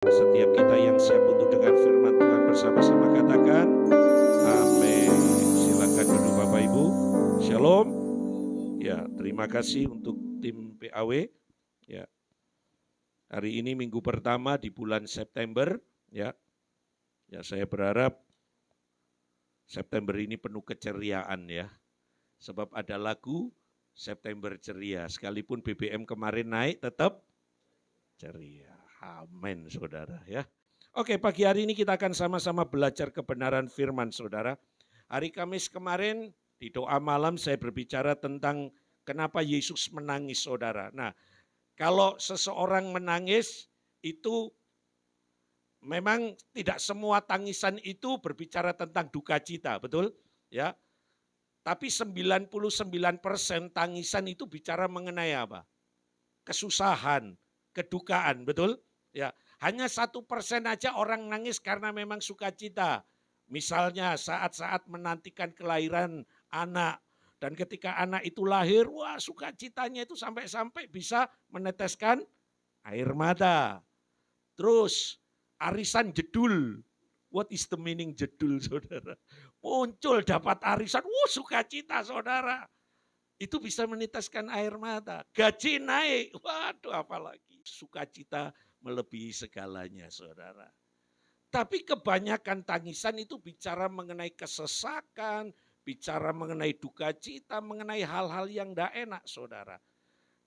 Setiap kita yang siap untuk dengar firman Tuhan bersama-sama katakan amin. Silakan duduk Bapak Ibu. Shalom. Ya, terima kasih untuk tim PAW. Ya. Hari ini minggu pertama di bulan September, ya. Ya, saya berharap September ini penuh keceriaan ya. Sebab ada lagu September ceria. Sekalipun BBM kemarin naik tetap ceria. Amin, saudara ya. Oke, pagi hari ini kita akan sama-sama belajar kebenaran firman, saudara. Hari Kamis kemarin di doa malam saya berbicara tentang kenapa Yesus menangis, saudara. Nah, kalau seseorang menangis itu memang tidak semua tangisan itu berbicara tentang duka cita, betul? Ya. Tapi 99% tangisan itu bicara mengenai apa? Kesusahan, kedukaan, betul? Ya, hanya 1% aja orang nangis karena memang sukacita. Misalnya saat-saat menantikan kelahiran anak. Dan ketika anak itu lahir, wah sukacitanya itu sampai-sampai bisa meneteskan air mata. Terus arisan jedul. What is the meaning jedul, saudara? Muncul dapat arisan, wah sukacita, saudara. Itu bisa meneteskan air mata. Gaji naik, waduh apalagi. Sukacita melebihi segalanya, saudara. Tapi kebanyakan tangisan itu bicara mengenai kesesakan, bicara mengenai duka cita, mengenai hal-hal yang tidak enak, saudara.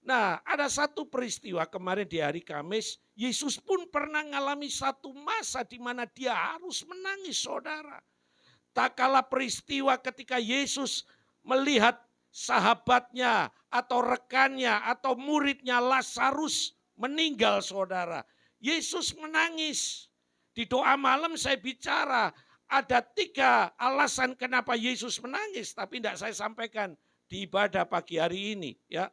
Nah, ada satu peristiwa kemarin di hari Kamis, Yesus pun pernah mengalami satu masa di mana dia harus menangis, saudara. Tak kala peristiwa ketika Yesus melihat sahabatnya atau rekannya atau muridnya Lazarus meninggal, saudara. Yesus menangis. Di doa malam saya bicara ada 3 alasan kenapa Yesus menangis, tapi tidak saya sampaikan di ibadah pagi hari ini. Ya,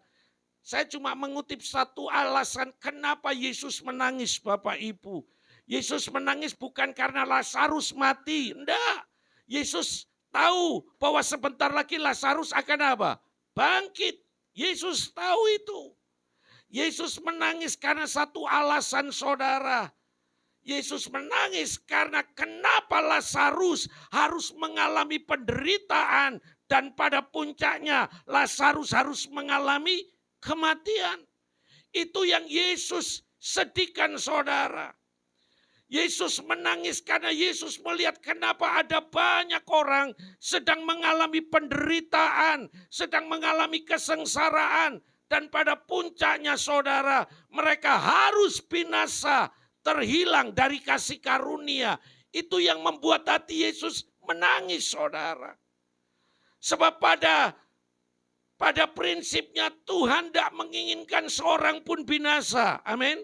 saya cuma mengutip satu alasan kenapa Yesus menangis, Bapak Ibu. Yesus menangis bukan karena Lazarus mati, enggak. Yesus tahu bahwa sebentar lagi Lazarus akan apa? Bangkit. Yesus tahu itu. Yesus menangis karena satu alasan, saudara. Yesus menangis karena kenapa Lazarus harus mengalami penderitaan dan pada puncaknya Lazarus harus mengalami kematian. Itu yang Yesus sedihkan, saudara. Yesus menangis karena Yesus melihat kenapa ada banyak orang sedang mengalami penderitaan, sedang mengalami kesengsaraan. Dan pada puncaknya, saudara, mereka harus binasa, terhilang dari kasih karunia. Itu yang membuat hati Yesus menangis, saudara. Sebab pada prinsipnya Tuhan tidak menginginkan seorang pun binasa. Amin.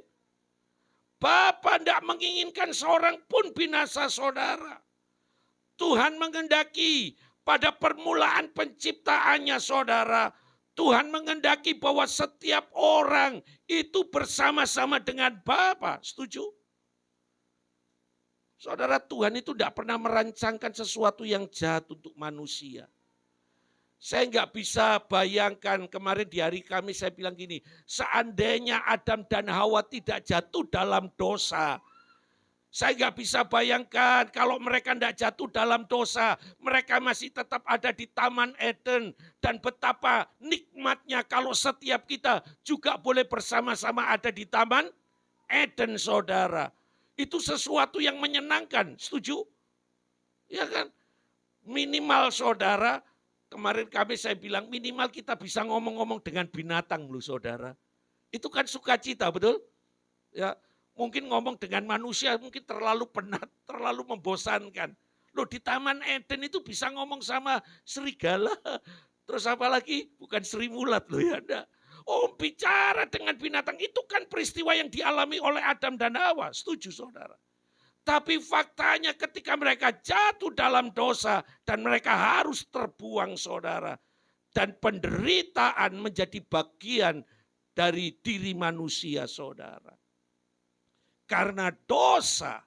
Bapa tidak menginginkan seorang pun binasa, saudara. Tuhan menghendaki pada permulaan penciptaannya, saudara. Tuhan menghendaki bahwa setiap orang itu bersama-sama dengan Bapa. Setuju? Saudara, Tuhan itu tidak pernah merancangkan sesuatu yang jahat untuk manusia. Saya nggak bisa bayangkan kemarin di hari Kamis saya bilang gini, seandainya Adam dan Hawa tidak jatuh dalam dosa, saya nggak bisa bayangkan kalau mereka tidak jatuh dalam dosa, mereka masih tetap ada di Taman Eden. Dan betapa nikmatnya kalau setiap kita juga boleh bersama-sama ada di Taman Eden, saudara. Itu sesuatu yang menyenangkan, setuju? Ya kan? Minimal, saudara, kemarin saya bilang minimal kita bisa ngomong-ngomong dengan binatang loh, saudara. Itu kan sukacita, betul? Ya, mungkin ngomong dengan manusia mungkin terlalu penat, terlalu membosankan. Loh di Taman Eden itu bisa ngomong sama serigala. Terus apalagi bukan Sri Mulat loh ya, enggak. Oh, bicara dengan binatang itu kan peristiwa yang dialami oleh Adam dan Hawa. Setuju, saudara? Tapi faktanya ketika mereka jatuh dalam dosa dan mereka harus terbuang, saudara. Dan penderitaan menjadi bagian dari diri manusia, saudara. Karena dosa.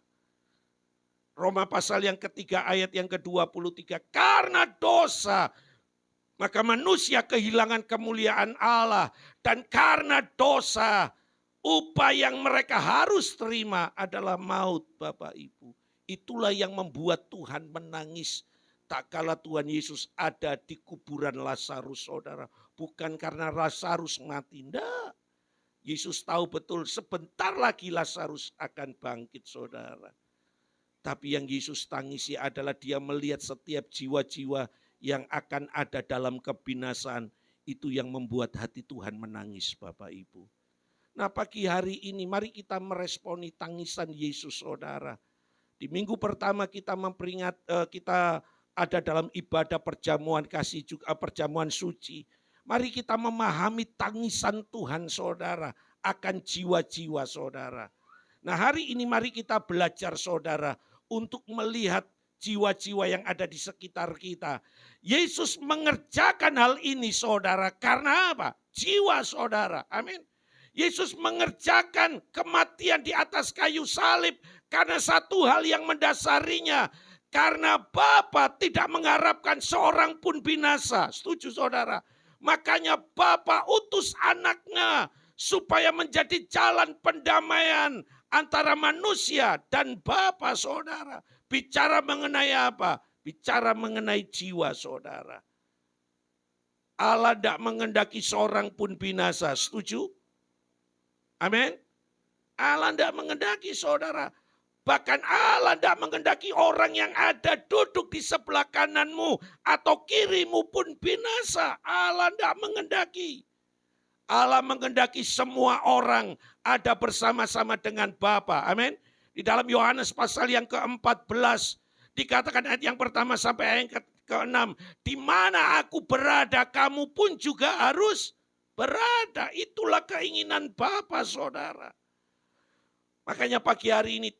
Roma pasal yang ketiga ayat yang ke-23. Karena dosa, maka manusia kehilangan kemuliaan Allah. Dan karena dosa, upah yang mereka harus terima adalah maut, Bapak Ibu. Itulah yang membuat Tuhan menangis. Tak kala Tuhan Yesus ada di kuburan Lazarus, saudara. Bukan karena Lazarus mati, enggak. Yesus tahu betul sebentar lagi Lazarus akan bangkit, saudara. Tapi yang Yesus tangisi adalah dia melihat setiap jiwa-jiwa yang akan ada dalam kebinasaan. Itu yang membuat hati Tuhan menangis, Bapak Ibu. Nah, pagi hari ini mari kita meresponi tangisan Yesus, saudara. Di minggu pertama kita kita ada dalam ibadah perjamuan kasih juga perjamuan suci. Mari kita memahami tangisan Tuhan, saudara, akan jiwa-jiwa, saudara. Nah, hari ini mari kita belajar, saudara, untuk melihat jiwa-jiwa yang ada di sekitar kita. Yesus mengerjakan hal ini, saudara, karena apa? Jiwa, saudara. Amin. Yesus mengerjakan kematian di atas kayu salib karena satu hal yang mendasarinya. Karena Bapa tidak mengharapkan seorang pun binasa. Setuju, saudara? Makanya Bapa utus anaknya supaya menjadi jalan pendamaian antara manusia dan Bapa, saudara. Bicara mengenai apa? Bicara mengenai jiwa, saudara. Allah tidak mengendaki seorang pun binasa. Setuju? Amin. Allah tidak mengendaki, saudara. Bahkan Allah tidak mengendaki orang yang ada duduk di sebelah kananmu atau kirimu pun binasa. Allah tidak mengendaki. Allah mengendaki semua orang ada bersama-sama dengan Bapa. Amin. Di dalam Yohanes pasal yang ke-14 dikatakan ayat yang pertama sampai ayat yang ke-6. Di mana aku berada, kamu pun juga harus berada. Itulah keinginan Bapa, saudara. Makanya pagi hari ini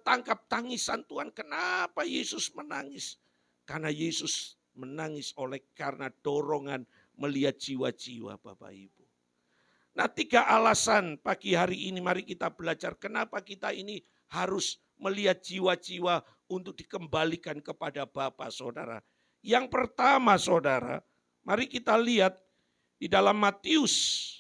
tangkap tangisan Tuhan. Kenapa Yesus menangis? Karena Yesus menangis karena dorongan melihat jiwa-jiwa, Bapak Ibu. Nah, 3 alasan pagi hari ini mari kita belajar kenapa kita ini harus melihat jiwa-jiwa untuk dikembalikan kepada Bapa, saudara. Yang pertama, saudara, mari kita lihat di dalam Matius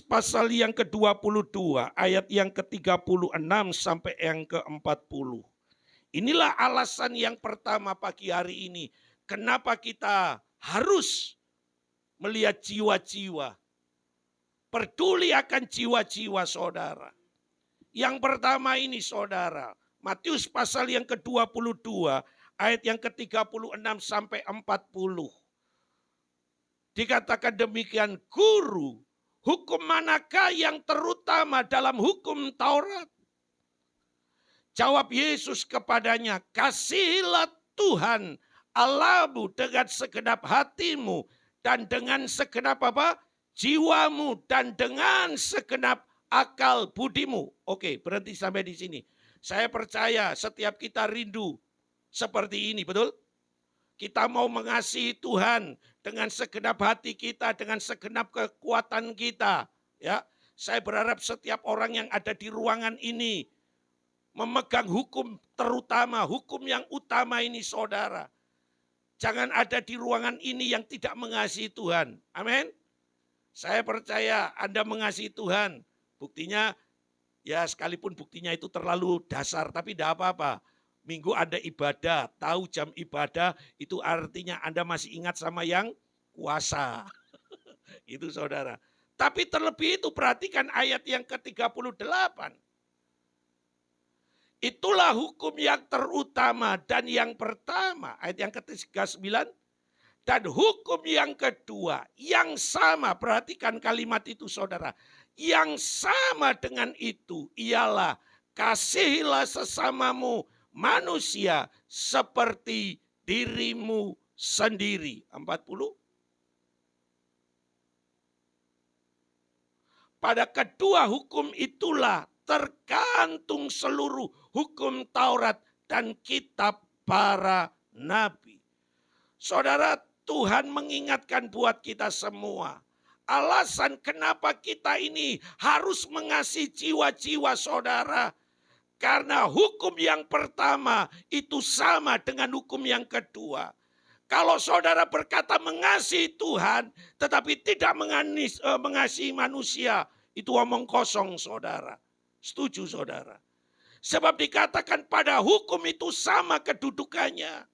pasal yang ke-22 ayat yang ke-36 sampai yang ke-40. Inilah alasan yang pertama pagi hari ini. Kenapa kita harus melihat jiwa-jiwa. Peduli akan jiwa-jiwa, saudara. Yang pertama ini, saudara. Matius pasal yang ke-22 ayat yang ke-36 sampai 40. Dikatakan demikian, Guru, hukum manakah yang terutama dalam hukum Taurat? Jawab Yesus kepadanya, kasihilah Tuhan Allahmu dengan segenap hatimu dan dengan segenap apa? Jiwamu dan dengan segenap akal budimu. Oke, berhenti sampai di sini. Saya percaya setiap kita rindu seperti ini, betul? Kita mau mengasihi Tuhan dengan segenap hati kita, dengan segenap kekuatan kita. Ya, saya berharap setiap orang yang ada di ruangan ini memegang hukum terutama, hukum yang utama ini, saudara. Jangan ada di ruangan ini yang tidak mengasihi Tuhan. Amin. Saya percaya Anda mengasihi Tuhan. Buktinya, ya sekalipun buktinya itu terlalu dasar, tapi tidak apa-apa. Minggu ada ibadah, tahu jam ibadah, itu artinya Anda masih ingat sama yang kuasa. Itu, saudara. Tapi terlebih itu perhatikan ayat yang ke-38. Itulah hukum yang terutama dan yang pertama. Ayat yang ke-39. Dan hukum yang kedua, yang sama, perhatikan kalimat itu, saudara. Yang sama dengan itu ialah kasihilah sesamamu manusia seperti dirimu sendiri. 40. Pada kedua hukum itulah tergantung seluruh hukum Taurat dan kitab para nabi. Saudara, Tuhan mengingatkan buat kita semua. Alasan kenapa kita ini harus mengasihi jiwa-jiwa, saudara. Karena hukum yang pertama itu sama dengan hukum yang kedua. Kalau saudara berkata mengasihi Tuhan, tetapi tidak mengasihi manusia, itu omong kosong saudara. Setuju saudara? Sebab dikatakan pada hukum itu sama kedudukannya.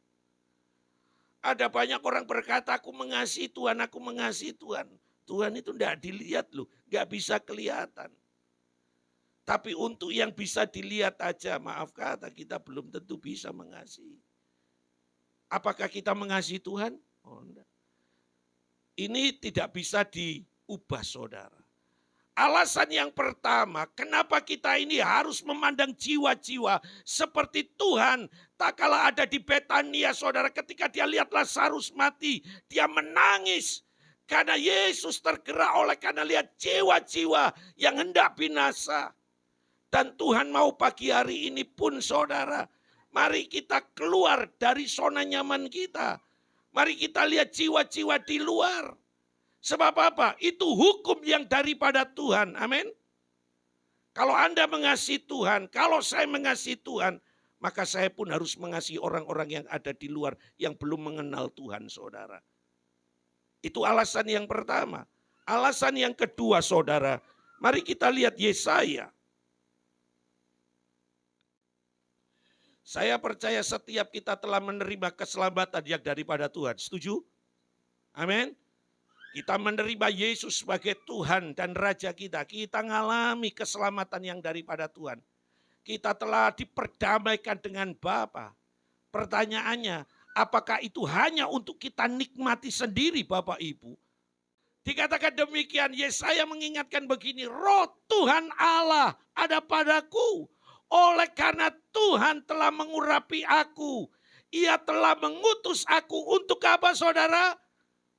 Ada banyak orang berkata, aku mengasihi Tuhan, aku mengasihi Tuhan. Tuhan itu tidak dilihat loh, gak bisa kelihatan. Tapi untuk yang bisa dilihat aja, maaf kata, kita belum tentu bisa mengasihi. Apakah kita mengasihi Tuhan? Oh, enggak. Ini tidak bisa diubah saudara. Alasan yang pertama, kenapa kita ini harus memandang jiwa-jiwa seperti Tuhan. Tak kala ada di Betania saudara, ketika dia lihat Lazarus mati, dia menangis. Karena Yesus tergerak oleh karena lihat jiwa-jiwa yang hendak binasa. Dan Tuhan mau pagi hari ini pun saudara, mari kita keluar dari zona nyaman kita. Mari kita lihat jiwa-jiwa di luar. Sebab apa? Itu hukum yang daripada Tuhan. Amin. Kalau Anda mengasihi Tuhan, kalau saya mengasihi Tuhan, maka saya pun harus mengasihi orang-orang yang ada di luar yang belum mengenal Tuhan, saudara. Itu alasan yang pertama. Alasan yang kedua, saudara, mari kita lihat Yesaya. Saya percaya setiap kita telah menerima keselamatan yang daripada Tuhan. Setuju? Amin. Kita menerima Yesus sebagai Tuhan dan Raja kita. Kita mengalami keselamatan yang daripada Tuhan. Kita telah diperdamaikan dengan Bapa. Pertanyaannya, apakah itu hanya untuk kita nikmati sendiri Bapak Ibu? Dikatakan demikian, Yesaya mengingatkan begini, Roh Tuhan Allah ada padaku. Oleh karena Tuhan telah mengurapi aku. Ia telah mengutus aku untuk apa saudara?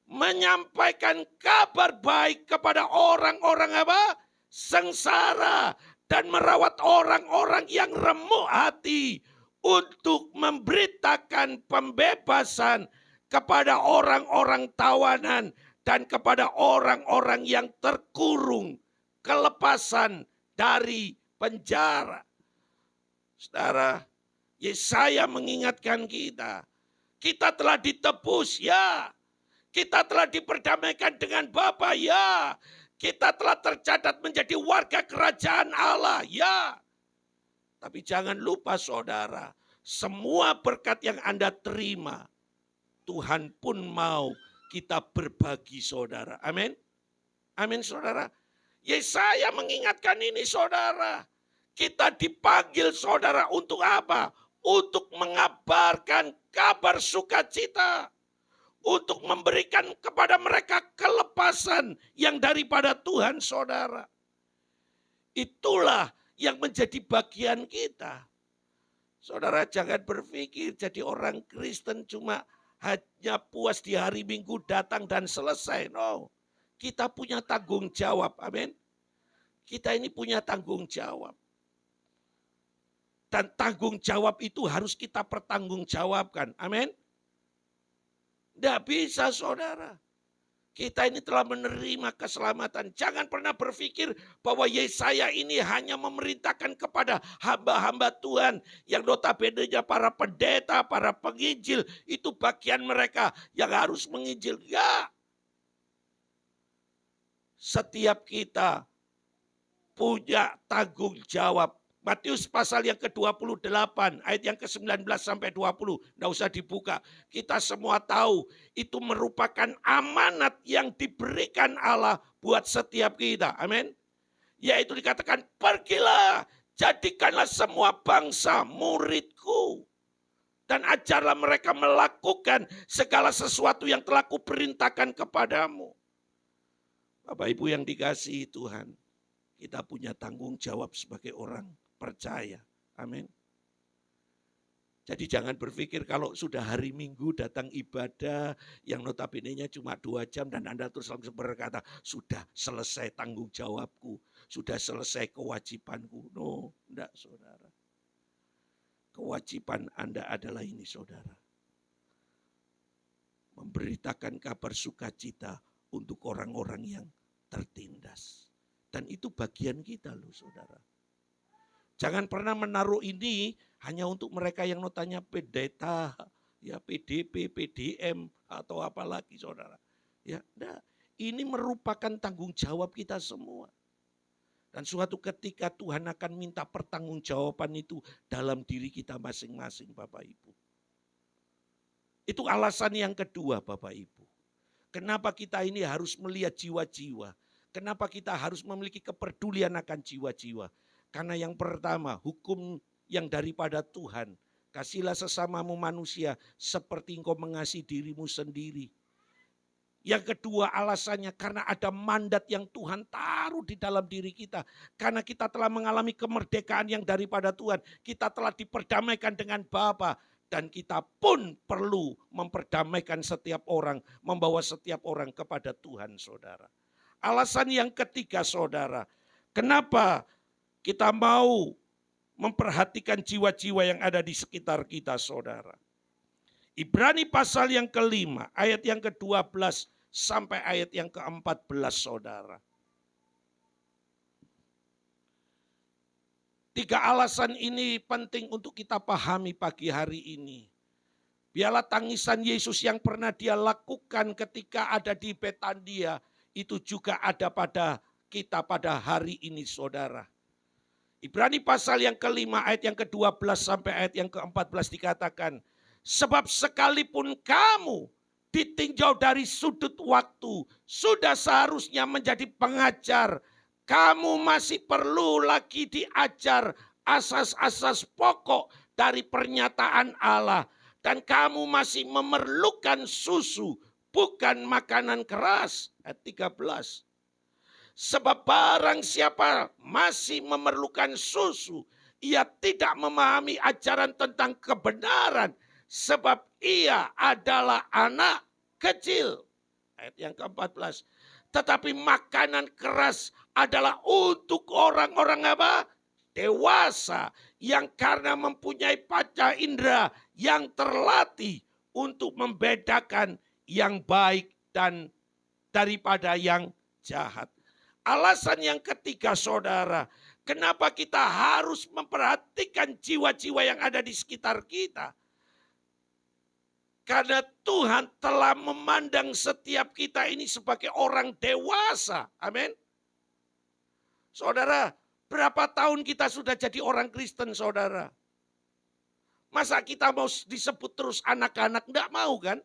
Menyampaikan kabar baik kepada orang-orang apa? Sengsara. Dan merawat orang-orang yang remuk hati. Untuk memberitakan pembebasan kepada orang-orang tawanan. Dan kepada orang-orang yang terkurung. Kelepasan dari penjara. Saudara, Yesaya mengingatkan kita. Kita telah ditebus, ya. Kita telah diperdamaikan dengan Bapa, ya. Kita telah tercatat menjadi warga kerajaan Allah, ya. Tapi jangan lupa saudara, semua berkat yang Anda terima, Tuhan pun mau kita berbagi saudara. Amin. Amin saudara. Yesaya mengingatkan ini saudara. Kita dipanggil saudara untuk apa? Untuk mengabarkan kabar sukacita. Untuk memberikan kepada mereka kelepasan yang daripada Tuhan saudara. Itulah yang menjadi bagian kita. Saudara jangan berpikir jadi orang Kristen cuma hanya puas di hari Minggu datang dan selesai. No, kita punya tanggung jawab. Amin. Kita ini punya tanggung jawab. Dan tanggung jawab itu harus kita pertanggungjawabkan. Amin. Tidak bisa saudara. Kita ini telah menerima keselamatan. Jangan pernah berpikir bahwa Yesaya ini hanya memerintahkan kepada hamba-hamba Tuhan. Yang notabene-nya para pendeta, para penginjil. Itu bagian mereka yang harus menginjil. Ya. Setiap kita punya tanggung jawab. Matius pasal yang ke-28, ayat yang ke-19 sampai 20. Tidak usah dibuka. Kita semua tahu itu merupakan amanat yang diberikan Allah buat setiap kita. Amin. Yaitu dikatakan, pergilah, jadikanlah semua bangsa muridku. Dan ajarlah mereka melakukan segala sesuatu yang telah kuperintahkan kepadamu. Bapak Ibu yang dikasihi Tuhan, kita punya tanggung jawab sebagai orang percaya. Amin. Jadi jangan berpikir kalau sudah hari Minggu datang ibadah yang notabene-nya cuma 2 jam dan Anda terus langsung berkata, sudah selesai tanggung jawabku, sudah selesai kewajibanku. No, enggak saudara. Kewajiban Anda adalah ini saudara. Memberitakan kabar sukacita untuk orang-orang yang tertindas. Dan itu bagian kita loh saudara. Jangan pernah menaruh ini hanya untuk mereka yang notanya pendeta, ya PDP, PDM atau apalagi saudara. Ya, nah, ini merupakan tanggung jawab kita semua. Dan suatu ketika Tuhan akan minta pertanggungjawaban itu dalam diri kita masing-masing Bapak Ibu. Itu alasan yang kedua Bapak Ibu. Kenapa kita ini harus melihat jiwa-jiwa? Kenapa kita harus memiliki kepedulian akan jiwa-jiwa? Karena yang pertama, hukum yang daripada Tuhan. Kasihlah sesamamu manusia seperti engkau mengasihi dirimu sendiri. Yang kedua alasannya karena ada mandat yang Tuhan taruh di dalam diri kita. Karena kita telah mengalami kemerdekaan yang daripada Tuhan. Kita telah diperdamaikan dengan Bapa. Dan kita pun perlu memperdamaikan setiap orang. Membawa setiap orang kepada Tuhan saudara. Alasan yang ketiga saudara. Kenapa kita mau memperhatikan jiwa-jiwa yang ada di sekitar kita saudara. Ibrani pasal yang kelima ayat yang ke-12 sampai ayat yang ke-14 saudara. 3 alasan ini penting untuk kita pahami pagi hari ini. Biarlah tangisan Yesus yang pernah dia lakukan ketika ada di Betania itu juga ada pada kita pada hari ini saudara. Ibrani pasal yang kelima ayat yang ke-12 sampai ayat yang ke-14 dikatakan. Sebab sekalipun kamu ditinjau dari sudut waktu, sudah seharusnya menjadi pengajar. Kamu masih perlu lagi diajar asas-asas pokok dari pernyataan Allah. Dan kamu masih memerlukan susu, bukan makanan keras. Ayat 13. Sebab barang siapa masih memerlukan susu, ia tidak memahami ajaran tentang kebenaran. Sebab ia adalah anak kecil. Ayat yang ke-14. Tetapi makanan keras adalah untuk orang-orang apa? Dewasa. Yang karena mempunyai panca indera yang terlatih untuk membedakan yang baik dan daripada yang jahat. Alasan yang ketiga saudara, kenapa kita harus memperhatikan jiwa-jiwa yang ada di sekitar kita? Karena Tuhan telah memandang setiap kita ini sebagai orang dewasa. Amin. Saudara, berapa tahun kita sudah jadi orang Kristen saudara? Masa kita mau disebut terus anak-anak? Enggak mau kan?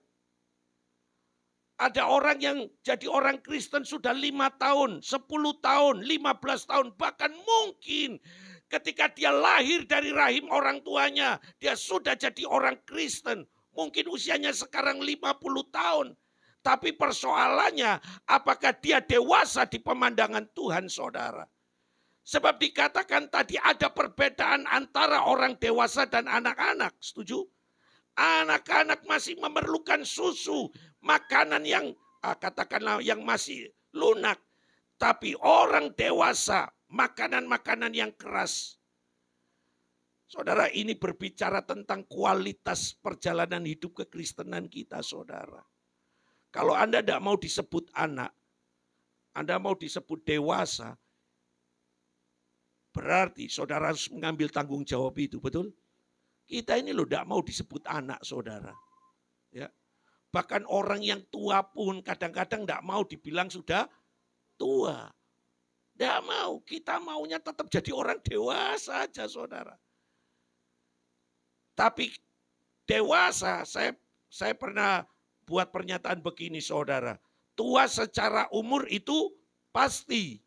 Ada orang yang jadi orang Kristen sudah 5 tahun, 10 tahun, 15 tahun. Bahkan mungkin ketika dia lahir dari rahim orang tuanya, dia sudah jadi orang Kristen. Mungkin usianya sekarang 50 tahun. Tapi persoalannya apakah dia dewasa di pemandangan Tuhan saudara. Sebab dikatakan tadi ada perbedaan antara orang dewasa dan anak-anak. Setuju? Anak-anak masih memerlukan susu, makanan yang katakanlah yang masih lunak. Tapi orang dewasa, makanan-makanan yang keras. Saudara, ini berbicara tentang kualitas perjalanan hidup kekristenan kita, saudara. Kalau Anda tidak mau disebut anak, Anda mau disebut dewasa, berarti saudara harus mengambil tanggung jawab itu, betul? Kita ini loh tidak mau disebut anak saudara. Ya. Bahkan orang yang tua pun kadang-kadang tidak mau dibilang sudah tua. Tidak mau, kita maunya tetap jadi orang dewasa saja saudara. Tapi dewasa, saya pernah buat pernyataan begini saudara. Tua secara umur itu pasti,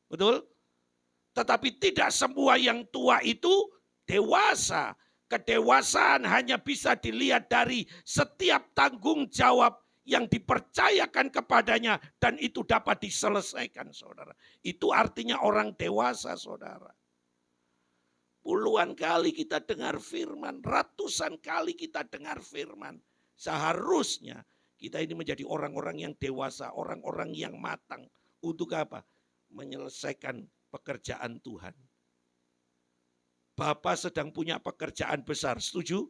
betul? Tetapi tidak semua yang tua itu dewasa. Kedewasaan hanya bisa dilihat dari setiap tanggung jawab yang dipercayakan kepadanya dan itu dapat diselesaikan saudara. Itu artinya orang dewasa saudara. Puluhan kali kita dengar firman, ratusan kali kita dengar firman. Seharusnya kita ini menjadi orang-orang yang dewasa, orang-orang yang matang. Untuk apa? Menyelesaikan pekerjaan Tuhan. Bapak sedang punya pekerjaan besar, setuju?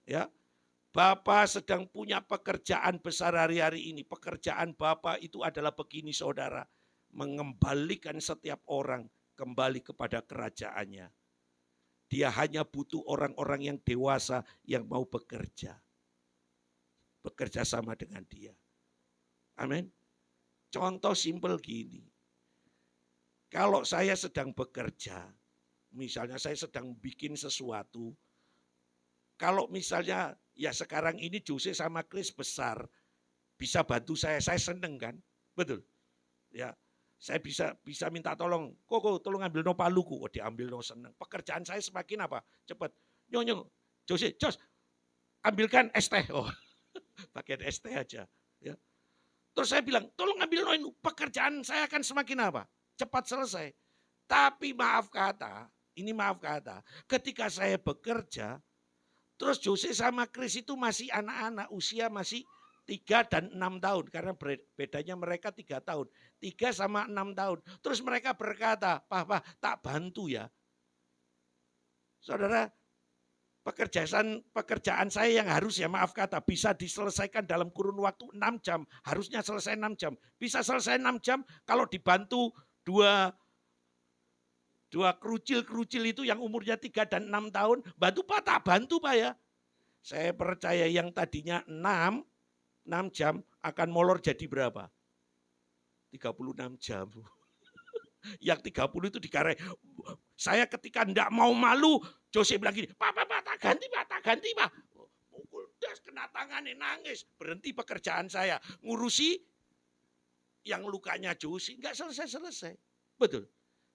Ya, Bapak sedang punya pekerjaan besar hari-hari ini. Pekerjaan Bapak itu adalah begini saudara, mengembalikan setiap orang kembali kepada kerajaannya. Dia hanya butuh orang-orang yang dewasa yang mau bekerja. bekerja sama dengan dia. Amin. Contoh simpel gini. Kalau saya sedang bekerja, misalnya saya sedang bikin sesuatu, kalau misalnya ya sekarang ini Jose sama Chris besar, bisa bantu saya seneng kan? Betul. Ya, saya bisa minta tolong, koko tolong ambil no paluku, oh diambil no seneng. Pekerjaan saya semakin apa? Cepat. Nyonyo, Jose, Jos, ambilkan es teh. Oh, pakai es teh aja. Ya. Terus saya bilang, tolong ambil no, pekerjaan saya akan semakin apa? Cepat selesai. Tapi maaf kata, ketika saya bekerja, terus Jose sama Chris itu masih anak-anak, usia masih 3 dan 6 tahun. Karena bedanya mereka 3 tahun. 3 sama 6 tahun. Terus mereka berkata, Papa tak bantu ya. Saudara, pekerjaan saya yang harusnya maaf kata bisa diselesaikan dalam kurun waktu 6 jam. Harusnya selesai 6 jam. Bisa selesai 6 jam kalau dibantu dua kerucil-kerucil itu yang umurnya 3 dan 6 tahun. Bantu Pak, tak bantu Pak ya. Saya percaya yang tadinya 6 jam akan molor jadi berapa? 36 jam. Yang 30 itu dikarai. Saya ketika enggak mau malu, Jose bilang gini, Pak, tak ganti Pak. Pukul das, kena tangannya, nangis. Berhenti pekerjaan saya. Ngurusi yang lukanya Jose, enggak selesai-selesai. Betul.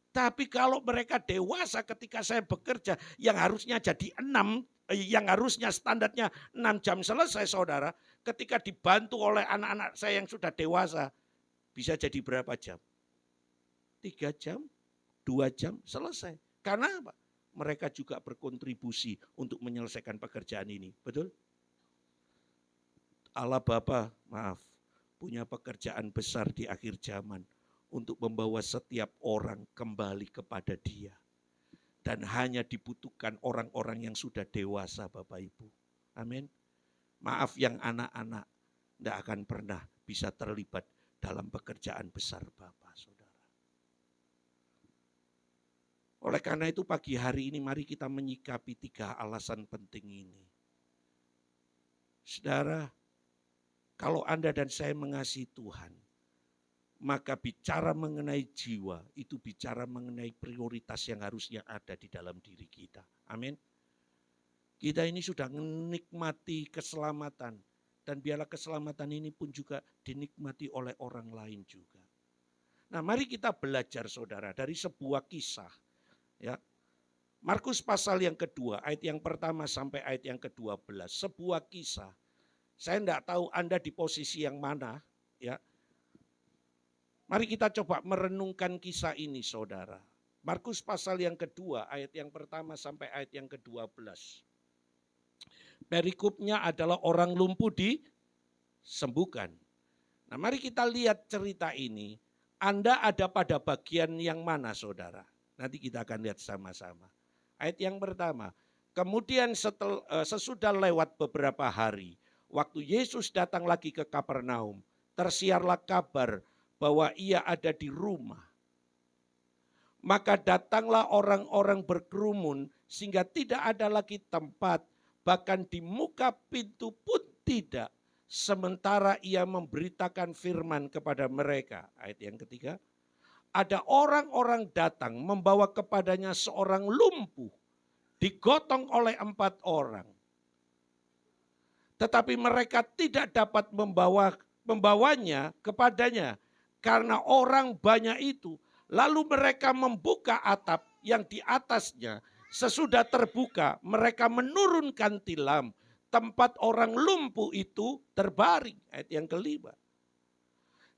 Tapi kalau mereka dewasa ketika saya bekerja, yang harusnya jadi 6, yang harusnya standarnya 6 jam selesai saudara, ketika dibantu oleh anak-anak saya yang sudah dewasa, bisa jadi berapa jam? 3 jam, 2 jam selesai. Karena apa? Mereka juga berkontribusi untuk menyelesaikan pekerjaan ini. Betul? Allah Bapa, maaf, punya pekerjaan besar di akhir zaman untuk membawa setiap orang kembali kepada Dia. Dan hanya dibutuhkan orang-orang yang sudah dewasa Bapak Ibu. Amin. Maaf yang anak-anak tidak akan pernah bisa terlibat dalam pekerjaan besar Bapak Saudara. Oleh karena itu pagi hari ini mari kita menyikapi 3 alasan penting ini. Saudara, kalau Anda dan saya mengasihi Tuhan, maka bicara mengenai jiwa, itu bicara mengenai prioritas yang harusnya ada di dalam diri kita. Amin. Kita ini sudah menikmati keselamatan, dan biarlah keselamatan ini pun juga dinikmati oleh orang lain juga. Nah mari kita belajar saudara dari sebuah kisah. Ya, Markus pasal yang kedua, ayat yang pertama sampai ayat yang ke-12. Sebuah kisah. Saya tidak tahu Anda di posisi yang mana, ya. Mari kita coba merenungkan kisah ini saudara. Markus pasal yang kedua ayat yang pertama sampai ayat yang ke-12. Perikopnya adalah orang lumpuh disembuhkan. Nah mari kita lihat cerita ini. Anda ada pada bagian yang mana saudara? Nanti kita akan lihat sama-sama. Ayat yang pertama. Kemudian sesudah lewat beberapa hari. Waktu Yesus datang lagi ke Kapernaum. Tersiarlah kabar bahwa ia ada di rumah. Maka datanglah orang-orang berkerumun sehingga tidak ada lagi tempat, bahkan di muka pintu pun tidak. Sementara ia memberitakan firman kepada mereka. Ayat yang ketiga. Ada orang-orang datang membawa kepadanya seorang lumpuh, digotong oleh 4 orang. Tetapi mereka tidak dapat membawanya kepadanya. Karena orang banyak itu, lalu mereka membuka atap yang di atasnya. Sesudah terbuka, mereka menurunkan tilam. Tempat orang lumpuh itu terbaring. Ayat yang kelima.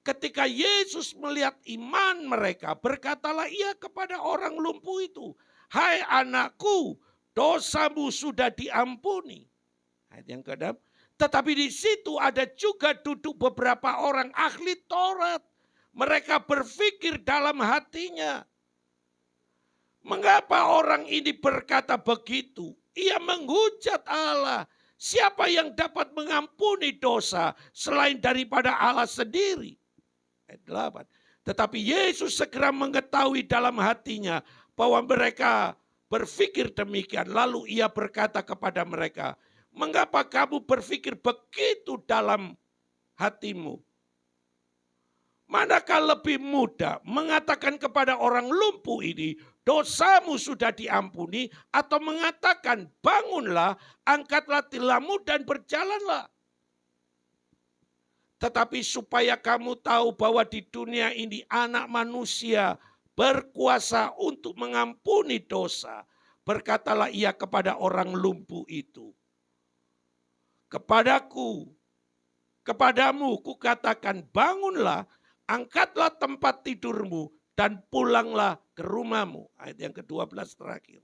Ketika Yesus melihat iman mereka, berkatalah ia kepada orang lumpuh itu, hai anakku, dosamu sudah diampuni. Ayat yang ke-6. Tetapi di situ ada juga duduk beberapa orang ahli Taurat. Mereka berpikir dalam hatinya, mengapa orang ini berkata begitu? Ia menghujat Allah. Siapa yang dapat mengampuni dosa selain daripada Allah sendiri? Ayat 8. Tetapi Yesus segera mengetahui dalam hatinya bahwa mereka berpikir demikian. Lalu ia berkata kepada mereka, Mengapa kamu berpikir begitu dalam hatimu? Manakah lebih mudah mengatakan kepada orang lumpuh ini, dosamu sudah diampuni, atau mengatakan, bangunlah, angkatlah tilammu dan berjalanlah. Tetapi supaya kamu tahu bahwa di dunia ini anak manusia berkuasa untuk mengampuni dosa, berkatalah ia kepada orang lumpuh itu, kepadamu kukatakan, bangunlah, angkatlah tempat tidurmu dan pulanglah ke rumahmu. Ayat yang ke-12 terakhir.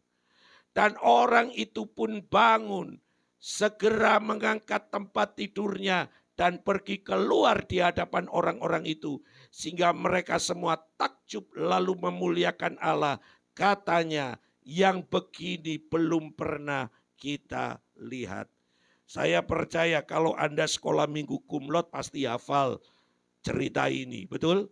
Dan orang itu pun bangun, segera mengangkat tempat tidurnya dan pergi keluar di hadapan orang-orang itu. Sehingga mereka semua takjub lalu memuliakan Allah. Katanya, yang begini belum pernah kita lihat. Saya percaya kalau Anda sekolah minggu kumlot pasti hafal cerita ini, betul?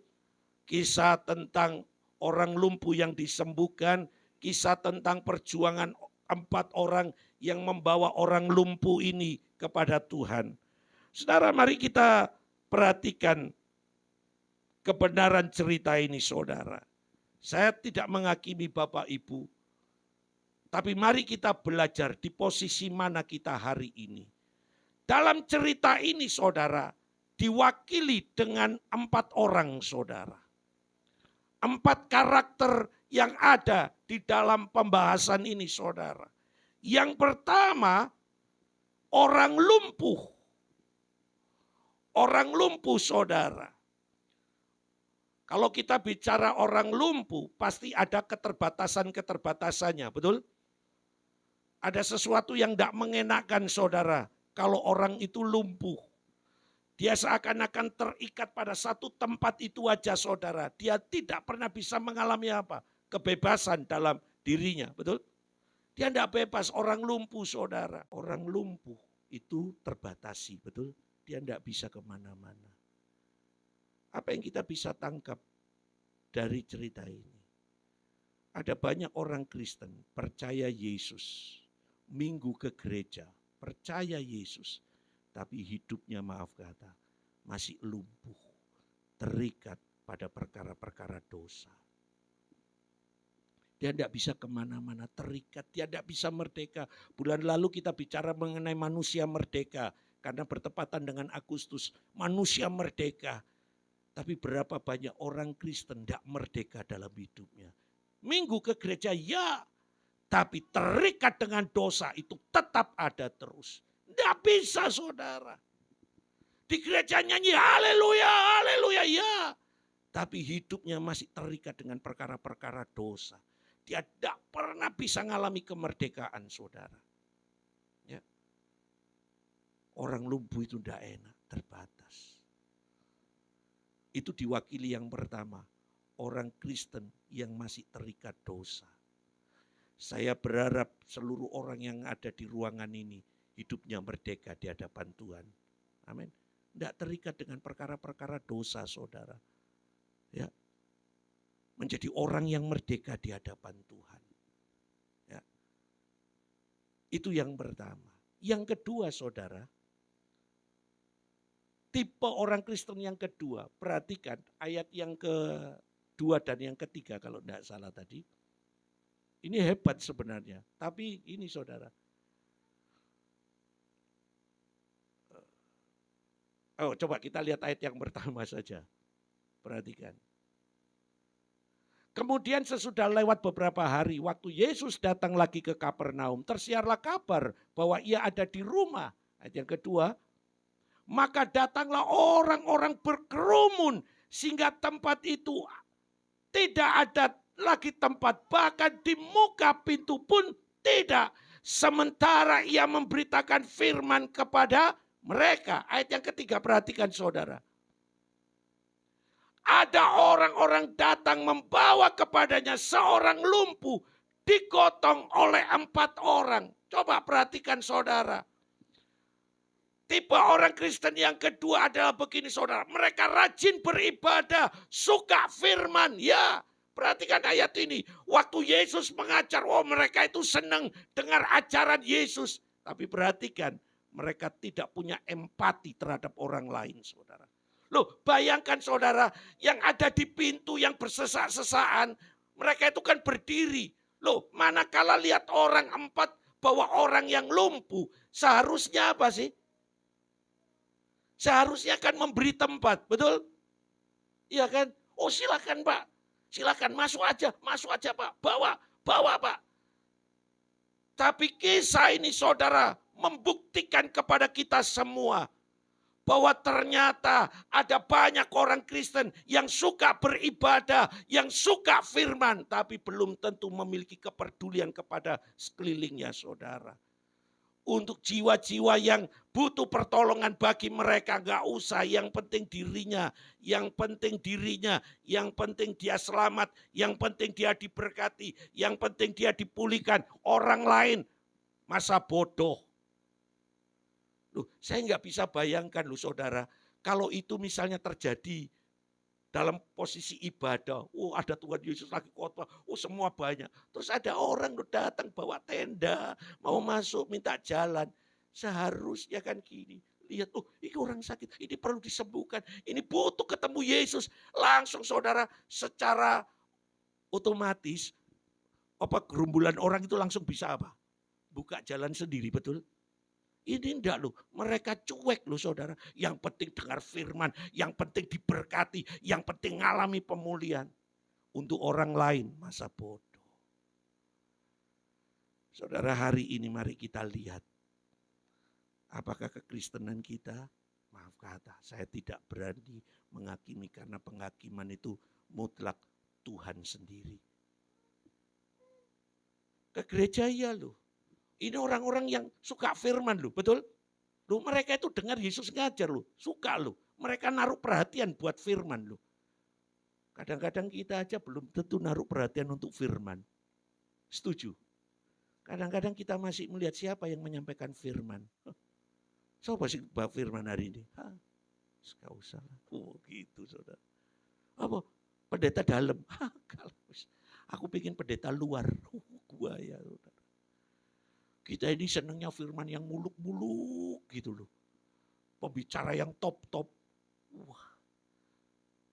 Kisah tentang orang lumpuh yang disembuhkan, kisah tentang perjuangan 4 orang yang membawa orang lumpuh ini kepada Tuhan. Saudara, mari kita perhatikan kebenaran cerita ini, saudara. Saya tidak menghakimi Bapak Ibu, tapi mari kita belajar di posisi mana kita hari ini. Dalam cerita ini, saudara, diwakili dengan 4 orang, saudara. 4 karakter yang ada di dalam pembahasan ini, saudara. Yang pertama, orang lumpuh. Orang lumpuh, saudara. Kalau kita bicara orang lumpuh, pasti ada keterbatasan-keterbatasannya, betul? Ada sesuatu yang tidak mengenakan, saudara, kalau orang itu lumpuh. Dia seakan-akan terikat pada satu tempat itu aja, saudara. Dia tidak pernah bisa mengalami apa? Kebebasan dalam dirinya, betul? Dia tidak bebas, orang lumpuh, saudara. Orang lumpuh itu terbatasi, betul? Dia tidak bisa kemana-mana. Apa yang kita bisa tangkap dari cerita ini? Ada banyak orang Kristen percaya Yesus, minggu ke gereja, percaya Yesus, tapi hidupnya, maaf kata, masih lumpuh, terikat pada perkara-perkara dosa. Dia tidak bisa kemana-mana, terikat, dia tidak bisa merdeka. Bulan lalu kita bicara mengenai manusia merdeka, karena bertepatan dengan Agustus, manusia merdeka. Tapi berapa banyak orang Kristen tidak merdeka dalam hidupnya. Minggu ke gereja ya, tapi terikat dengan dosa itu tetap ada terus. Tidak bisa, saudara. Di gereja nyanyi haleluya, haleluya ya. Tapi hidupnya masih terikat dengan perkara-perkara dosa. Dia tidak pernah bisa mengalami kemerdekaan, saudara. Ya. Orang lumpuh itu tidak enak, terbatas. Itu diwakili yang pertama, orang Kristen yang masih terikat dosa. Saya berharap seluruh orang yang ada di ruangan ini hidupnya merdeka di hadapan Tuhan. Amin. Tidak terikat dengan perkara-perkara dosa, saudara. Ya. Menjadi orang yang merdeka di hadapan Tuhan. Ya. Itu yang pertama. Yang kedua, saudara, tipe orang Kristen yang kedua, perhatikan ayat yang kedua dan yang ketiga kalau tidak salah tadi. Ini hebat sebenarnya, tapi ini saudara. Oh, coba kita lihat ayat yang pertama saja. Perhatikan. Kemudian sesudah lewat beberapa hari, waktu Yesus datang lagi ke Kapernaum, tersiarlah kabar bahwa ia ada di rumah. Ayat yang kedua, maka datanglah orang-orang berkerumun sehingga tempat itu tidak ada lagi tempat, bahkan di muka pintu pun tidak. Sementara ia memberitakan firman kepada mereka. Ayat yang ketiga, perhatikan saudara. Ada orang-orang datang membawa kepadanya seorang lumpuh digotong oleh 4 orang. Coba perhatikan saudara. Tipe orang Kristen yang kedua adalah begini saudara. Mereka rajin beribadah, suka firman. Ya, perhatikan ayat ini. Waktu Yesus mengajar, mereka itu senang dengar ajaran Yesus. Tapi perhatikan, mereka tidak punya empati terhadap orang lain, saudara. Loh, bayangkan saudara, yang ada di pintu yang bersesak-sesaan, mereka itu kan berdiri. Loh, manakala lihat orang 4 bawa orang yang lumpuh, seharusnya apa sih? Seharusnya kan memberi tempat, betul? Iya kan? Oh silakan Pak, silakan masuk aja Pak, bawa Pak. Tapi kisah ini saudara membuktikan kepada kita semua bahwa ternyata ada banyak orang Kristen yang suka beribadah, yang suka firman, tapi belum tentu memiliki kepedulian kepada sekelilingnya saudara. Untuk jiwa-jiwa yang butuh pertolongan bagi mereka gak usah, yang penting dirinya, yang penting dia selamat, yang penting dia diberkati, yang penting dia dipulihkan. Orang lain masa bodoh. Loh, saya nggak bisa bayangkan loh saudara, kalau itu misalnya terjadi dalam posisi ibadah, ada Tuhan Yesus lagi khotbah, semua banyak. Terus ada orang loh datang bawa tenda, mau masuk minta jalan. Seharusnya kan gini, lihat, ini orang sakit, ini perlu disembuhkan, ini butuh ketemu Yesus. Langsung saudara secara otomatis, gerombolan orang itu langsung bisa apa? Buka jalan sendiri, betul? Ini enggak loh, mereka cuek loh saudara. Yang penting dengar firman, yang penting diberkati, yang penting ngalami pemulihan. Untuk orang lain masa bodoh. Saudara, hari ini mari kita lihat. Apakah kekristenan kita, maaf kata, saya tidak berani menghakimi karena penghakiman itu mutlak Tuhan sendiri. Ke gereja ya loh. Ini orang-orang yang suka firman loh, betul? Loh, mereka itu dengar Yesus ngajar loh, suka loh. Mereka naruh perhatian buat firman loh. Kadang-kadang kita aja belum tentu naruh perhatian untuk firman. Setuju? Kadang-kadang kita masih melihat siapa yang menyampaikan firman. Siapa sih bab firman hari ini? Gak usah lah. Gitu saudara. Apa? Pendeta dalam. Aku pengen pendeta luar. Gua ya saudara. Kita ini senangnya firman yang muluk-muluk gitu loh. Pembicara yang top-top. Wah.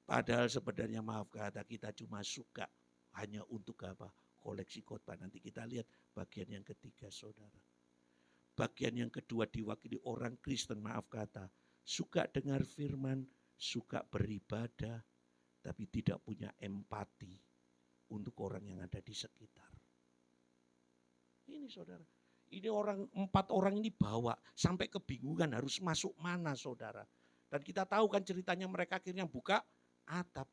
Padahal sebenarnya maaf kata kita cuma suka hanya untuk apa? Koleksi khotbah. Nanti kita lihat bagian yang ketiga saudara. Bagian yang kedua diwakili orang Kristen maaf kata. Suka dengar firman, suka beribadah. Tapi tidak punya empati untuk orang yang ada di sekitar. Ini saudara. Ini 4 orang ini bawa sampai kebingungan harus masuk mana saudara. Dan kita tahu kan ceritanya mereka akhirnya buka atap.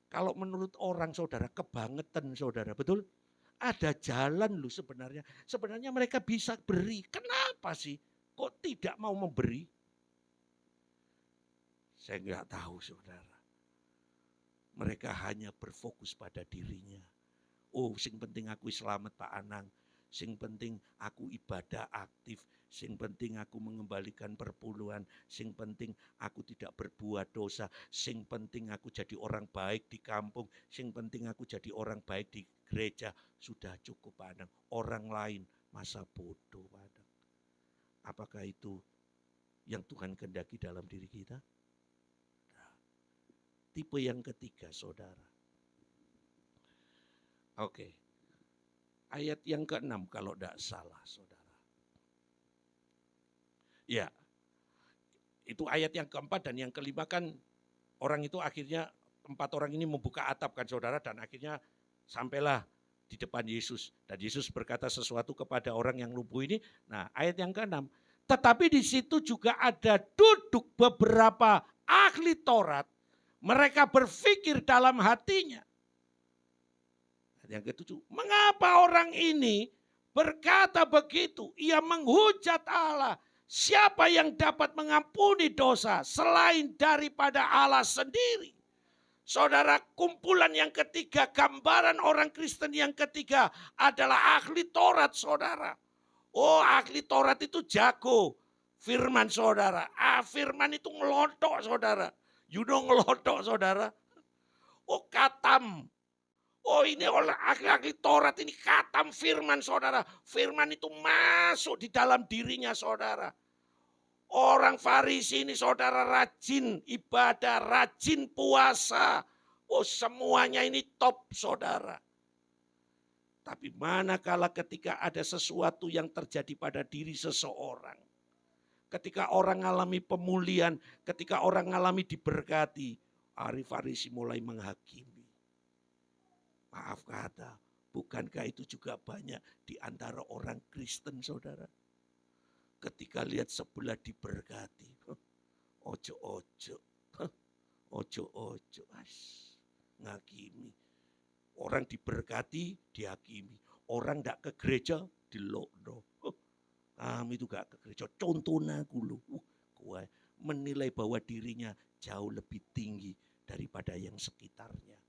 Kalau menurut orang saudara kebangetan saudara, betul? Ada jalan loh sebenarnya. Sebenarnya mereka bisa beri. Kenapa sih kok tidak mau memberi? Saya nggak tahu saudara. Mereka hanya berfokus pada dirinya. Sing penting aku selamat Pak Anang. Sing penting aku ibadah aktif, sing penting aku mengembalikan perpuluhan, sing penting aku tidak berbuat dosa, sing penting aku jadi orang baik di kampung, sing penting aku jadi orang baik di gereja. Sudah cukup Pak Anang. Orang lain masa bodoh Pak Anang. Apakah itu yang Tuhan kehendaki dalam diri kita? Nah, tipe yang ketiga saudara. Oke. Ayat yang ke-6 kalau tidak salah saudara. Ya, itu ayat yang keempat dan yang kelima kan orang itu akhirnya 4 orang ini membuka atap kan saudara dan akhirnya sampailah di depan Yesus. Dan Yesus berkata sesuatu kepada orang yang lumpuh ini. Nah ayat yang ke-6. Tetapi di situ juga ada duduk beberapa ahli Taurat. Mereka berpikir dalam hatinya. Yang ketujuh, mengapa orang ini berkata begitu? Ia menghujat Allah. Siapa yang dapat mengampuni dosa selain daripada Allah sendiri? Saudara, kumpulan yang ketiga, gambaran orang Kristen yang ketiga adalah ahli Taurat saudara. Ahli Taurat itu jago firman saudara. Firman itu ngelontok saudara. You know ngelontok saudara. Katam. Ini oleh ahli Taurat ini katam firman saudara. Firman itu masuk di dalam dirinya saudara. Orang Farisi ini saudara rajin ibadah, rajin puasa. Oh, semuanya ini top saudara. Tapi manakala ketika ada sesuatu yang terjadi pada diri seseorang. Ketika orang mengalami pemulihan, ketika orang mengalami diberkati. Ari Farisi mulai menghakimi. Maaf kata, bukankah itu juga banyak di antara orang Kristen saudara? Ketika lihat sebelah diberkati, ojo-ojo, ngakimi. Orang diberkati, dihakimi. Orang tidak ke gereja, dilokno. Kami itu gak ke gereja, contohnya gue menilai bahwa dirinya jauh lebih tinggi daripada yang sekitarnya.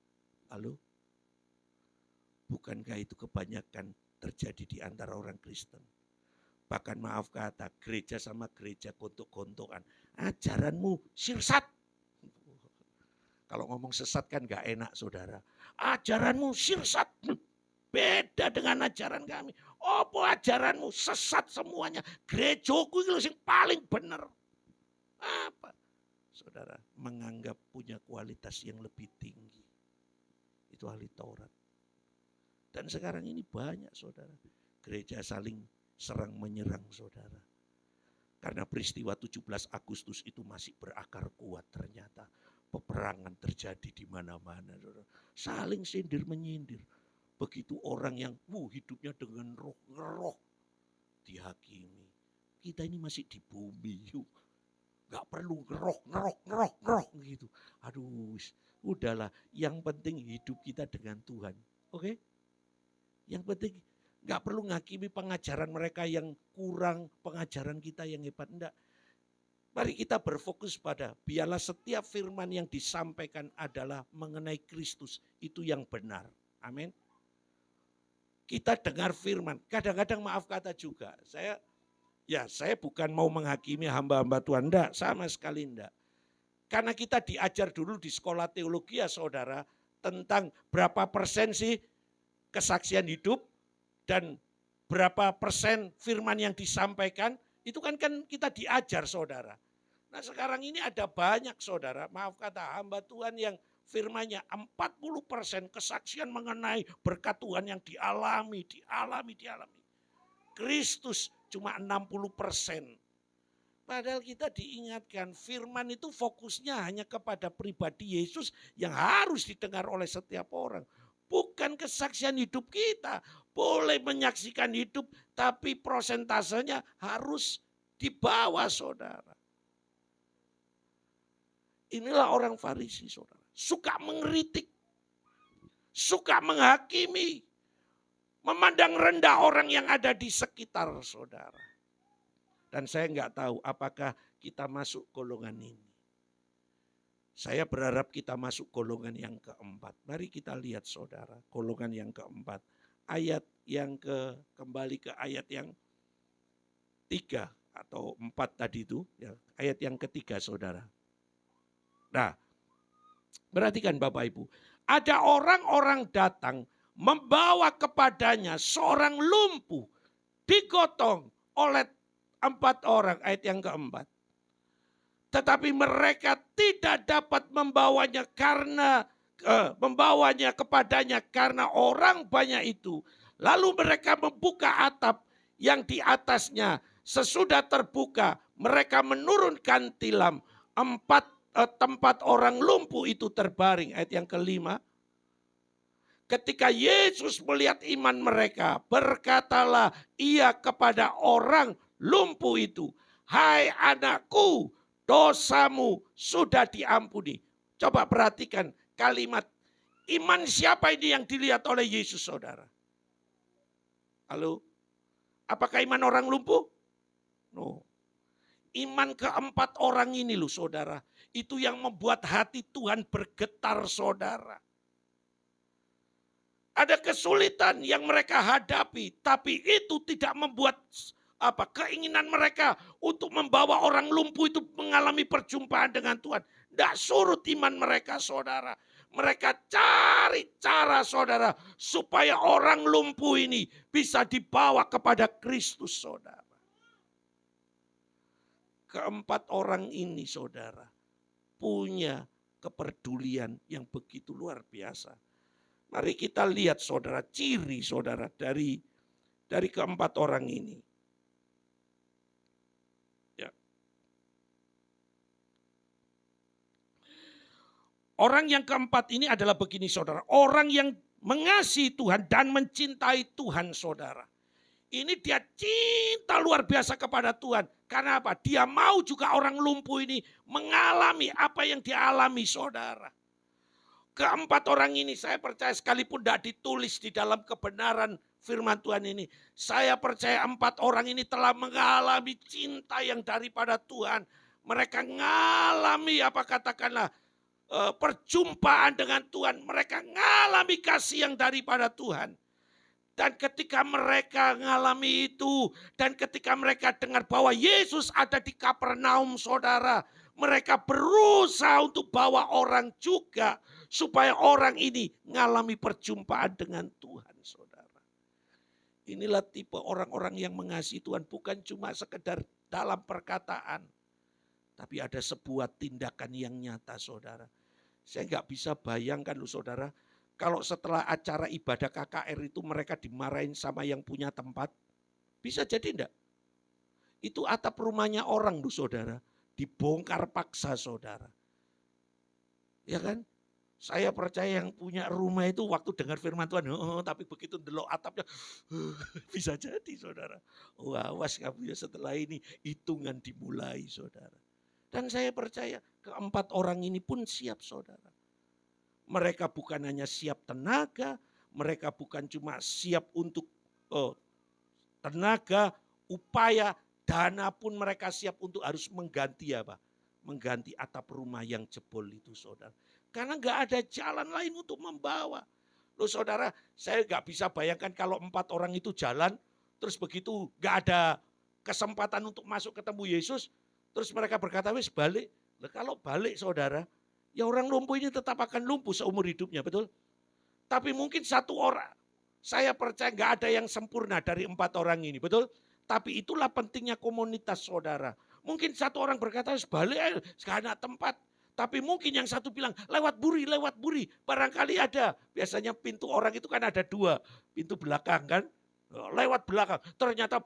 Halo? Bukankah itu kebanyakan terjadi di antara orang Kristen? Bahkan maaf kata, gereja sama gereja gontok-gontokan. Ajaranmu sirsat. Kalau ngomong sesat kan gak enak saudara. Ajaranmu sirsat. Beda dengan ajaran kami. Apa ajaranmu sesat semuanya. Gerejaku itu yang paling benar. Apa? Saudara menganggap punya kualitas yang lebih tinggi. Itu ahli Taurat. Dan sekarang ini banyak saudara. Gereja saling serang menyerang saudara. Karena peristiwa 17 Agustus itu masih berakar kuat ternyata. Peperangan terjadi di mana-mana. Saling sindir menyindir. Begitu orang yang hidupnya dengan roh dihakimi. Kita ini masih di bumi yuk. Gak perlu ngerok gitu. Aduh, udahlah. Yang penting hidup kita dengan Tuhan. Oke? Yang penting gak perlu ngakimi pengajaran mereka yang kurang, pengajaran kita yang hebat. Enggak. Mari kita berfokus pada biarlah setiap firman yang disampaikan adalah mengenai Kristus. Itu yang benar. Amin. Kita dengar firman. Kadang-kadang maaf kata juga. Saya bukan mau menghakimi hamba-hamba Tuhan. Enggak, sama sekali enggak. Karena kita diajar dulu di sekolah teologi ya saudara. Tentang berapa persen sih kesaksian hidup. Dan berapa persen firman yang disampaikan. Itu kan kita diajar saudara. Nah sekarang ini ada banyak saudara. Maaf kata hamba Tuhan yang firmannya 40% kesaksian mengenai berkat Tuhan yang dialami. Kristus cuma 60%. Padahal kita diingatkan firman itu fokusnya hanya kepada pribadi Yesus yang harus didengar oleh setiap orang. Bukan kesaksian hidup kita. Boleh menyaksikan hidup tapi prosentasenya harus dibawa saudara. Inilah orang Farisi saudara. Suka mengkritik. Suka menghakimi. Memandang rendah orang yang ada di sekitar saudara. Dan saya enggak tahu apakah kita masuk golongan ini. Saya berharap kita masuk golongan yang keempat. Mari kita lihat saudara. Golongan yang keempat. Ayat yang kembali ke ayat yang 3 atau 4 tadi itu. Ya, ayat yang ketiga saudara. Nah, perhatikan Bapak Ibu. Ada orang-orang datang membawa kepadanya seorang lumpuh digotong oleh 4 orang. Ayat yang keempat. Tetapi mereka tidak dapat membawanya kepadanya karena orang banyak itu. Lalu mereka membuka atap yang di atasnya. Sesudah terbuka mereka menurunkan tilam. 4 tempat orang lumpuh itu terbaring. Ayat yang kelima. Ketika Yesus melihat iman mereka, berkatalah ia kepada orang lumpuh itu, "Hai anakku, dosamu sudah diampuni." Coba perhatikan kalimat iman siapa ini yang dilihat oleh Yesus saudara? Halo? Apakah iman orang lumpuh? No. Iman keempat orang ini loh saudara. Itu yang membuat hati Tuhan bergetar saudara. Ada kesulitan yang mereka hadapi. Tapi itu tidak membuat keinginan mereka untuk membawa orang lumpuh itu mengalami perjumpaan dengan Tuhan. Tidak surut iman mereka saudara. Mereka cari cara saudara. Supaya orang lumpuh ini bisa dibawa kepada Kristus saudara. Keempat orang ini saudara punya kepedulian yang begitu luar biasa. Mari kita lihat saudara ciri saudara dari keempat orang ini. Ya. Orang yang keempat ini adalah begini saudara. Orang yang mengasihi Tuhan dan mencintai Tuhan saudara. Ini dia cinta luar biasa kepada Tuhan. Karena apa? Dia mau juga orang lumpuh ini mengalami apa yang dia alami saudara. Keempat orang ini saya percaya sekalipun tidak ditulis di dalam kebenaran firman Tuhan ini. Saya percaya empat orang ini telah mengalami cinta yang daripada Tuhan. Mereka mengalami apa katakanlah perjumpaan dengan Tuhan. Mereka mengalami kasih yang daripada Tuhan. Dan ketika mereka mengalami itu, dan ketika mereka dengar bahwa Yesus ada di Kapernaum saudara, mereka berusaha untuk bawa orang juga, supaya orang ini mengalami perjumpaan dengan Tuhan saudara. Inilah tipe orang-orang yang mengasihi Tuhan, bukan cuma sekedar dalam perkataan, tapi ada sebuah tindakan yang nyata saudara. Saya nggak bisa bayangkan loh saudara, kalau setelah acara ibadah KKR itu mereka dimarahin sama yang punya tempat. Bisa jadi enggak? Itu atap rumahnya orang loh saudara. Dibongkar paksa saudara. Ya kan? Saya percaya yang punya rumah itu waktu dengar firman Tuhan. Tapi begitu ndelok atapnya. Bisa jadi saudara. Wah, awas kamu ya setelah ini hitungan dimulai saudara. Dan saya percaya keempat orang ini pun siap saudara. Mereka bukan hanya siap tenaga, mereka bukan cuma siap untuk tenaga, upaya, dana pun mereka siap untuk harus mengganti apa? Mengganti atap rumah yang jebol itu saudara. Karena nggak ada jalan lain untuk membawa. Loh saudara, saya nggak bisa bayangkan kalau empat orang itu jalan, terus begitu nggak ada kesempatan untuk masuk ketemu Yesus, terus mereka berkata, wis balik. Nah, kalau balik saudara, ya orang lumpuh ini tetap akan lumpuh seumur hidupnya, betul? Tapi mungkin satu orang, saya percaya nggak ada yang sempurna dari empat orang ini, betul? Tapi itulah pentingnya komunitas saudara. Mungkin satu orang berkata, balik sekarang tempat. Tapi mungkin yang satu bilang, lewat buri. Barangkali ada, biasanya pintu orang itu kan ada dua, pintu belakang kan. Lewat belakang, ternyata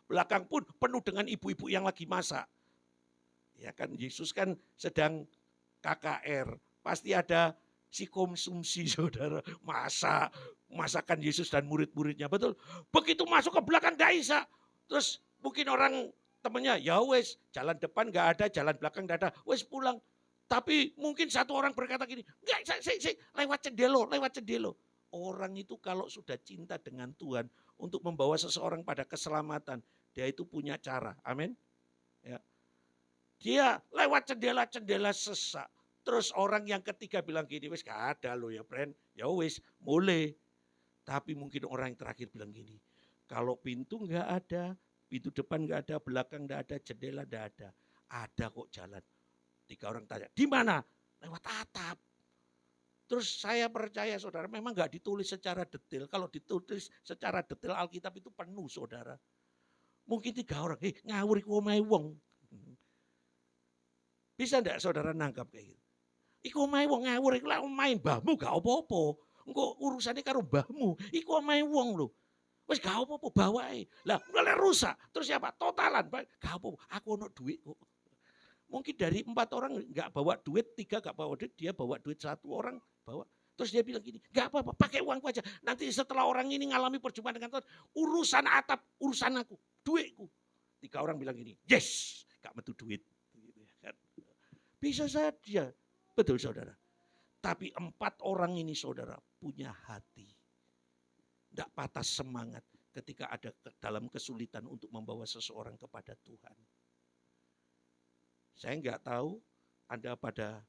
belakang pun penuh dengan ibu-ibu yang lagi masak. Ya kan, Yesus kan sedang KKR, pasti ada si konsumsi saudara, masakan Yesus dan murid-muridnya, betul? Begitu masuk ke belakang gak bisa, terus mungkin orang temannya, ya wes jalan depan gak ada, jalan belakang gak ada, wes pulang. Tapi mungkin satu orang berkata gini, enggak, saya lewat cendelo. Orang itu kalau sudah cinta dengan Tuhan untuk membawa seseorang pada keselamatan, dia itu punya cara, amin. Ya. Dia lewat cendela sesak. Terus orang yang ketiga bilang gini, wis gak ada lo ya friend, ya wis boleh. Tapi mungkin orang yang terakhir bilang gini, kalau pintu gak ada, pintu depan gak ada, belakang gak ada, jendela gak ada. Ada kok jalan. Tiga orang tanya, di mana? Lewat atap. Terus saya percaya saudara, memang gak ditulis secara detail. Kalau ditulis secara detail Alkitab itu penuh saudara. Mungkin tiga orang, ngawur iku omahe wong. Bisa enggak saudara nangkap kayak gitu? Iku omahe wong ngawur, iku lek omahe mbahmu gak apa-apa. Engko urusane karo mbahmu, iku omahe wong lho. Wis gak apa-apa bawae. Lah mulai rusak, terus siapa? Totalan, gak apa-apa. Aku ono duit kok. Mungkin dari 4 orang gak bawa duit, 3 gak bawa duit, dia bawa duit 1 orang bawa. Terus dia bilang gini, gak apa-apa, pakai uangku aja. Nanti setelah orang ini ngalami perjumpaan dengan Tuhan, urusan atap, urusan aku, duitku. 3 orang bilang gini, yes, gak metu duit. Bisa saja, betul saudara. Tapi 4 orang ini saudara punya hati. Tidak patah semangat ketika ada dalam kesulitan untuk membawa seseorang kepada Tuhan. Saya enggak tahu Anda pada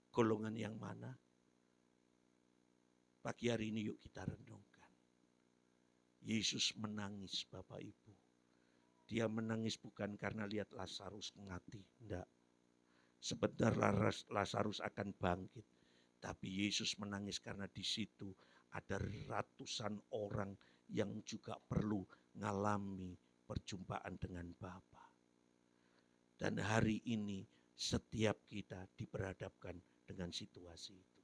golongan yang mana. Pagi hari ini yuk kita renungkan. Yesus menangis Bapak Ibu. Dia menangis bukan karena lihat Lazarus mati, enggak. Sebentar Lazarus akan bangkit. Tapi Yesus menangis karena di situ ada ratusan orang yang juga perlu mengalami perjumpaan dengan Bapa. Dan hari ini setiap kita diperhadapkan dengan situasi itu.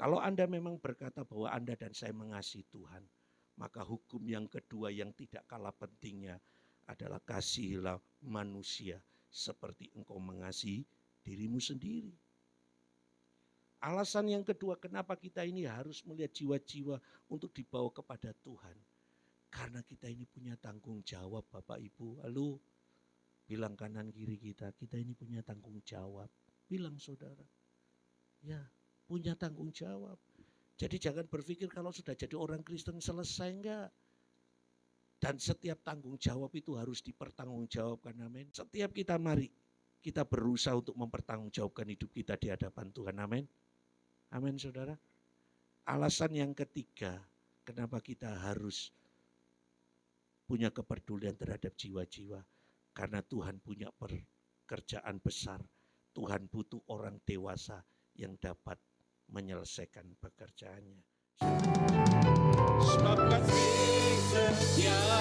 Kalau Anda memang berkata bahwa Anda dan saya mengasihi Tuhan, maka hukum yang kedua yang tidak kalah pentingnya adalah kasihilah manusia seperti engkau mengasihi dirimu sendiri. Alasan yang kedua kenapa kita ini harus melihat jiwa-jiwa untuk dibawa kepada Tuhan. Karena kita ini punya tanggung jawab Bapak Ibu. Halo, bilang kanan kiri kita ini punya tanggung jawab. Bilang saudara, ya punya tanggung jawab. Jadi jangan berpikir kalau sudah jadi orang Kristen selesai, enggak. Dan setiap tanggung jawab itu harus dipertanggungjawabkan, amin. Setiap kita mari, kita berusaha untuk mempertanggungjawabkan hidup kita di hadapan Tuhan, amin. Amin saudara. Alasan yang ketiga, kenapa kita harus punya kepedulian terhadap jiwa-jiwa. Karena Tuhan punya pekerjaan besar. Tuhan butuh orang dewasa yang dapat menyelesaikan pekerjaannya. Sebab kasih setia